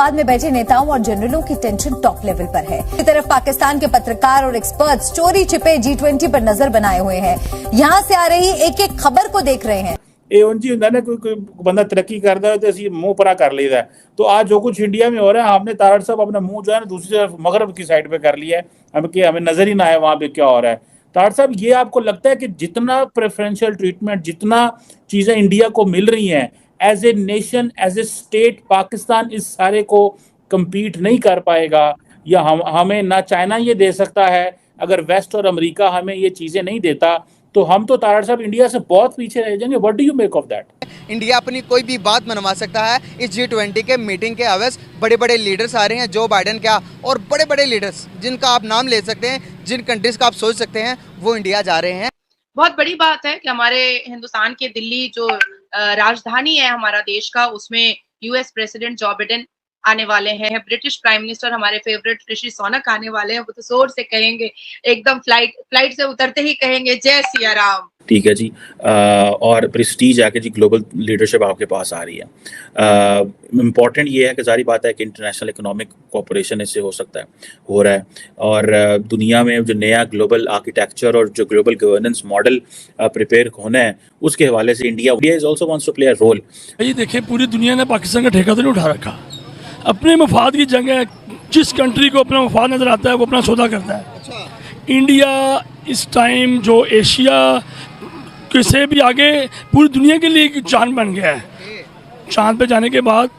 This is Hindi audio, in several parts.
इस्लामाबाद में बैठे नेताओं और जनरलों की टेंशन टॉप लेवल पर है। इसी तरफ पाकिस्तान के पत्रकार और एक्सपर्ट्स चोरी छिपे G20 पर नजर बनाए हुए हैं। यहां से आ रही एक एक खबर को देख रहे हैं। ਇਹ ਉਂਝ ਹੀ ਹੁੰਦਾ ਨਾ ਕੋਈ ਬੰਦਾ ਤਰੱਕੀ करता है तो ਅਸੀਂ मुंह परा कर लेता है। तो आज जो कुछ इंडिया में हो रहा है, हमने तारड़ साहब अपना मुंह जो है ना दूसरी तरफ मगरब की साइड पे कर लिया है, हमें नजर ही ना आए वहां पे क्या हो रहा है। तारड़ साहब, ये आपको लगता है कि जितना प्रेफरेंशियल ट्रीटमेंट, जितना चीजें इंडिया को मिल रही हैं as a nation, as a state, Pakistan इस सारे को कम्पीट नहीं कर पाएगा, या हमें ना चाइना ये दे सकता है? अगर वेस्ट और अमेरिका हमें ये चीजें नहीं देता तो हम तो तारड़ साहब इंडिया से बहुत पीछे रह जाएंगे। What do you make of that? India अपनी कोई भी बात मनवा सकता है। इस G20 के मीटिंग के अवैस बड़े बड़े लीडर्स आ रहे हैं, जो बाइडेन क्या और बड़े बड़े लीडर्स जिनका आप नाम ले सकते हैं, जिन कंट्रीज का आप सोच सकते हैं, वो इंडिया जा रहे हैं। बहुत बड़ी बात है कि हमारे हिंदुस्तान के दिल्ली जो राजधानी है हमारा देश का, उसमें US प्रेसिडेंट जो बाइडेन आने वाले हैं। ब्रिटिश प्राइम मिनिस्टर हमारे फेवरेट ऋषि सोनक आने वाले हैं। वो तो जोर से कहेंगे, एकदम फ्लाइट से उतरते ही कहेंगे जय सिया राम। ठीक है जी। और प्रेस्टीज आके जी ग्लोबल लीडरशिप आपके पास आ रही है। इम्पॉर्टेंट ये है कि जारी बात है कि इंटरनेशनल इकोनॉमिक कोऑपरेशन इससे हो सकता है, हो रहा है, और दुनिया में जो नया ग्लोबल आर्किटेक्चर और जो ग्लोबल गवर्नेंस मॉडल प्रिपेयर होना है, उसके हवाले से India is also wants to play a role. ये देखिए, पूरी दुनिया ने पाकिस्तान का ठेका तो नहीं उठा रखा। अपने मफाद की जंग है, जिस कंट्री को अपना मफाद नजर आता है वो अपना सौदा करता है। अच्छा। इंडिया इस टाइम जो एशिया के से भी आगे पूरी दुनिया के लिए एक चांद बन गया है। चांद पे जाने के बाद,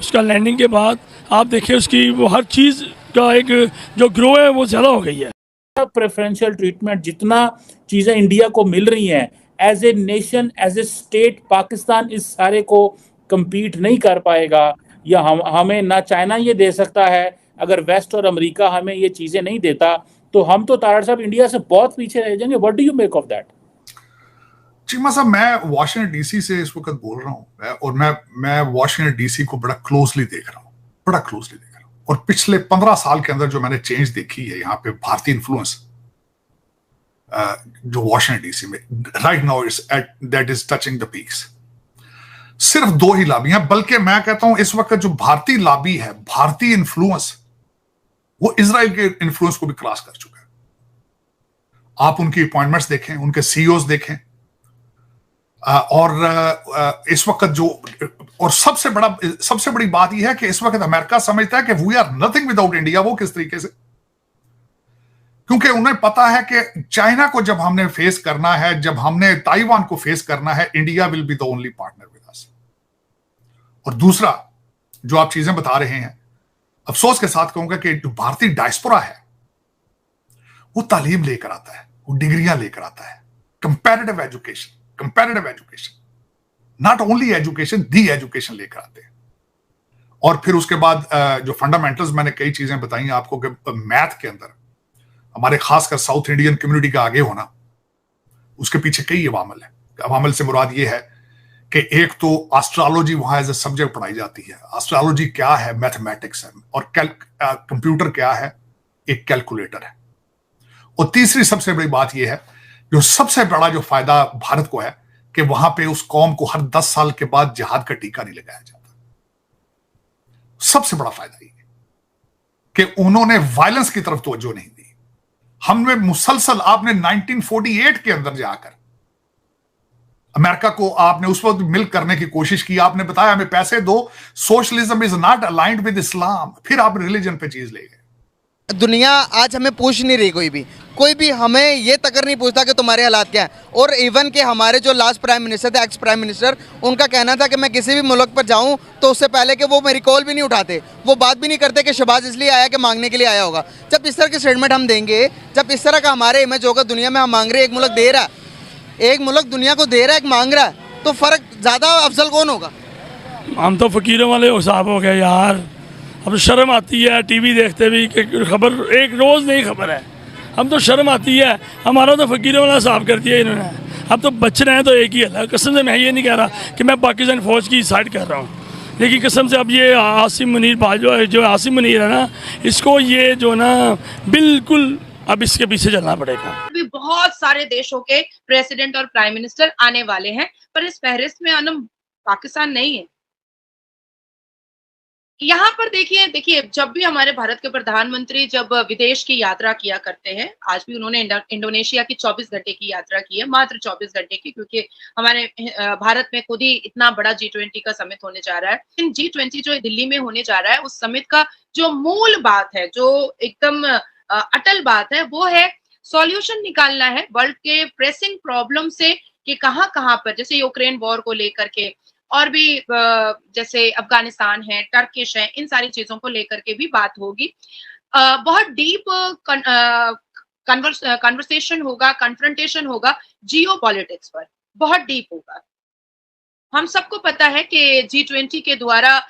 उसका लैंडिंग के बाद आप देखिए उसकी वो हर चीज़ का एक जो ग्रो है वो ज़्यादा हो गई है। प्रेफरेंशियल ट्रीटमेंट, जितना चीज़ें इंडिया को मिल रही हैं as a nation, as a state, Pakistan इस सारे को कम्पीट नहीं कर पाएगा, या हमें ना चाइना ये दे सकता है। अगर वेस्ट और अमेरिका हमें ये चीज़ें नहीं देता तो हम तो तारड़ साहब इंडिया से बहुत पीछे रह जाएंगे। What do you make of that? Cheema साहब, मैं वाशिंगटन डीसी से इस वक्त बोल रहा हूँ, और मैं वाशिंगटन डीसी को बड़ा क्लोजली देख रहा हूँ, और पिछले 15 साल के अंदर जो मैंने चेंज देखी है यहाँ पे भारतीय इन्फ्लुएंस जो वाशिंगटन डीसी में right now that is touching the peaks. सिर्फ 2 ही लॉबी हैं, बल्कि मैं कहता हूं इस वक्त जो भारतीय लॉबी है, भारतीय इन्फ्लुएंस, वो इजराइल के इन्फ्लुएंस को भी क्रॉस कर चुका है। आप उनकी अपॉइंटमेंट्स देखें, उनके सीईओज देखें, और इस वक्त जो, और सबसे बड़ी बात यह है कि इस वक्त अमेरिका समझता है कि we are nothing without India. वो किस तरीके से? क्योंकि उन्हें पता है कि चाइना को जब हमने फेस करना है, जब हमने ताइवान को फेस करना है, India will be the only partner with us. और दूसरा जो आप चीजें बता रहे हैं, अफसोस के साथ कहूंगा कि जो भारतीय डायस्पोरा है वो तालीम लेकर आता है, वो डिग्रियां लेकर आता है, comparative education, not only education, the education लेकर आते हैं। और फिर उसके बाद जो फंडामेंटल्स, मैंने कई चीजें बताई आपको कि मैथ के अंदर हमारे खासकर साउथ इंडियन कम्युनिटी का आगे होना, उसके पीछे कई अवामल है। अवामल से मुराद ये है कि एक तो एस्ट्रोलॉजी वहां एज ए सब्जेक्ट पढ़ाई जाती है। एस्ट्रोलॉजी क्या है? मैथमेटिक्स है, और कंप्यूटर क्या है? एक कैलकुलेटर है। और तीसरी सबसे बड़ी बात यह है, जो सबसे बड़ा जो फायदा भारत को है, कि वहां पे उस कौम को हर 10 साल के बाद जिहाद का टीका नहीं लगाया जाता। सबसे बड़ा फायदा ये कि उन्होंने वायलेंस की तरफ तवज्जो नहीं दी। हमने मुसलसल, आपने 1948 के अंदर जाकर अमेरिका को आपने उस वक्त मिल करने की कोशिश की, आपने बताया हमें पैसे दो, socialism is not aligned with इस्लाम, फिर आप रिलीजन पे चीज ले गए। दुनिया आज हमें पूछ नहीं रही, कोई भी हमें ये तक नहीं पूछता कि तुम्हारे हालात क्या है। और इवन के हमारे जो लास्ट प्राइम मिनिस्टर थे, एक्स प्राइम मिनिस्टर, उनका कहना था कि मैं किसी भी मुल्क पर जाऊं तो उससे पहले कि वो मेरी कॉल भी नहीं उठाते, वो बात भी नहीं करते कि शहबाज इसलिए आया कि मांगने के लिए आया होगा। जब इस तरह की स्टेटमेंट हम देंगे, जब इस तरह का हमारे इमेज होगा दुनिया में, हम मांग रहे, एक मुल्क दे रहा है, एक मुल्क दुनिया को दे रहा है, एक मांग रहा है, तो फर्क ज्यादा अफजल कौन होगा? हम तो फकीरों वाले हिसाब हो गए यार। अब शर्म आती है टीवी देखते भी कि खबर एक रोज़ नई खबर है, हम तो शर्म आती है। हमारा तो फकीरों वाला हिसाब कर दिया इन्होंने। अब तो बच रहे हैं तो एक ही है। कसम से मैं ये नहीं कह रहा कि मैं पाकिस्तान फ़ौज की साइड कर रहा हूँ, लेकिन कसम से अब ये आसिम मुनीर जो आसिम मुनीर है ना, इसको ये जो ना बिल्कुल अब इसके पीछे चलना पड़ेगा। भी बहुत सारे देशों के प्रेसिडेंट और प्राइम मिनिस्टर आने वाले हैं, पर इस फहरिस्त में पाकिस्तान नहीं है। यहाँ पर देखिए जब भी हमारे भारत के प्रधानमंत्री जब विदेश की यात्रा किया करते हैं, आज भी उन्होंने इंडोनेशिया की 24 घंटे की यात्रा की है, मात्र 24 घंटे की, क्योंकि हमारे भारत में खुद ही इतना बड़ा G20 का समिट होने जा रहा है। G20 जो दिल्ली में होने जा रहा है, उस समिट का जो मूल बात है, जो एकदम अटल बात है, वो है सॉल्यूशन निकालना है वर्ल्ड के प्रेसिंग प्रॉब्लम से, कि कहाँ-कहाँ पर, जैसे यूक्रेन वॉर को लेकर के, और भी जैसे अफगानिस्तान है, टर्किश है, इन सारी चीजों को लेकर के भी बात होगी। बहुत डीप कन्वर्सेशन होगा, कन्फ्रंटेशन होगा जियो पॉलिटिक्स पर, बहुत डीप होगा। हम सबको पता है कि G20 के द्वारा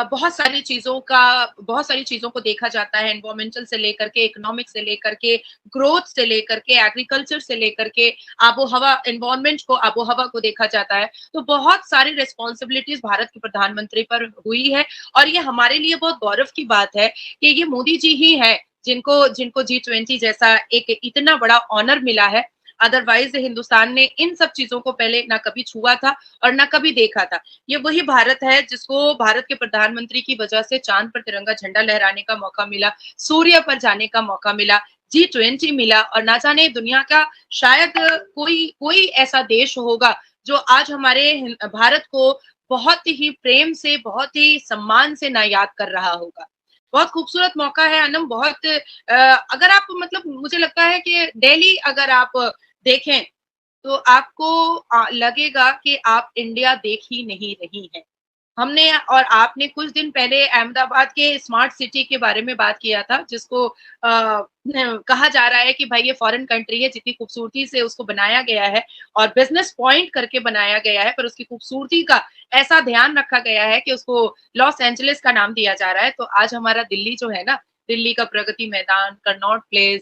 बहुत सारी चीजों को देखा जाता है, एनवायरमेंटल से लेकर के, इकोनॉमिक से लेकर के, ग्रोथ से लेकर के, एग्रीकल्चर से लेकर के, एनवायरमेंट को, आबो हवा को देखा जाता है। तो बहुत सारी रिस्पॉन्सिबिलिटीज भारत के प्रधानमंत्री पर हुई है, और ये हमारे लिए बहुत गौरव की बात है कि ये मोदी जी ही है जिनको G20 जैसा एक इतना बड़ा ऑनर मिला है। अदरवाइज हिंदुस्तान ने इन सब चीजों को पहले ना कभी छुआ था और ना कभी देखा था। ये वही भारत है जिसको भारत के प्रधानमंत्री की वजह से चांद पर तिरंगा झंडा लहराने का मौका मिला, सूर्य पर जाने का मौका मिला, G20 मिला, और ना जाने दुनिया का शायद कोई ऐसा देश होगा जो आज हमारे भारत को बहुत ही प्रेम से, बहुत ही सम्मान से ना याद कर रहा होगा। बहुत खूबसूरत मौका है अनम, बहुत अगर आप, मतलब मुझे लगता है कि दिल्ली अगर आप देखें तो आपको लगेगा कि आप इंडिया देख ही नहीं रही हैं। हमने और आपने कुछ दिन पहले अहमदाबाद के स्मार्ट सिटी के बारे में बात किया था, जिसको कहा जा रहा है कि भाई ये फॉरेन कंट्री है, जितनी खूबसूरती से उसको बनाया गया है और बिजनेस पॉइंट करके बनाया गया है, पर उसकी खूबसूरती का ऐसा ध्यान रखा गया है कि उसको लॉस एंजलिस का नाम दिया जा रहा है। तो आज हमारा दिल्ली जो है ना, दिल्ली का प्रगति मैदान, कनॉट प्लेस,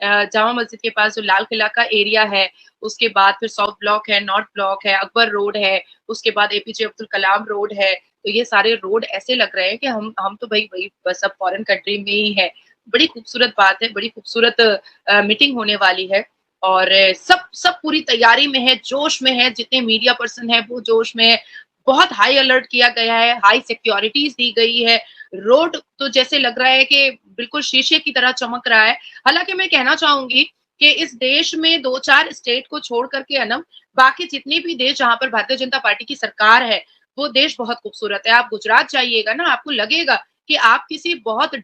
जामा मस्जिद के पास जो लाल किला का एरिया है, उसके बाद फिर साउथ ब्लॉक है, नॉर्थ ब्लॉक है, अकबर रोड है, उसके बाद एपीजे अब्दुल कलाम रोड है। तो ये सारे रोड ऐसे लग रहे हैं कि हम तो भाई वही बस अब फॉरेन कंट्री में ही है। बड़ी खूबसूरत बात है, बड़ी खूबसूरत मीटिंग होने वाली है, और सब पूरी तैयारी में है, जोश में है, जितने मीडिया पर्सन है वो जोश में है। बहुत हाई अलर्ट किया गया है, हाई सिक्योरिटीज दी गई है। रोड तो जैसे लग रहा है कि बिल्कुल शीशे की तरह चमक रहा है। हालांकि मैं कहना चाहूंगी कि इस देश में 2-4 स्टेट को छोड़ करके अनम, बाकी जितने भी देश जहां पर भारतीय जनता पार्टी की सरकार है, वो देश बहुत खूबसूरत है। आप गुजरात जाइएगा ना, आपको लगेगा कि आप किसी बहुत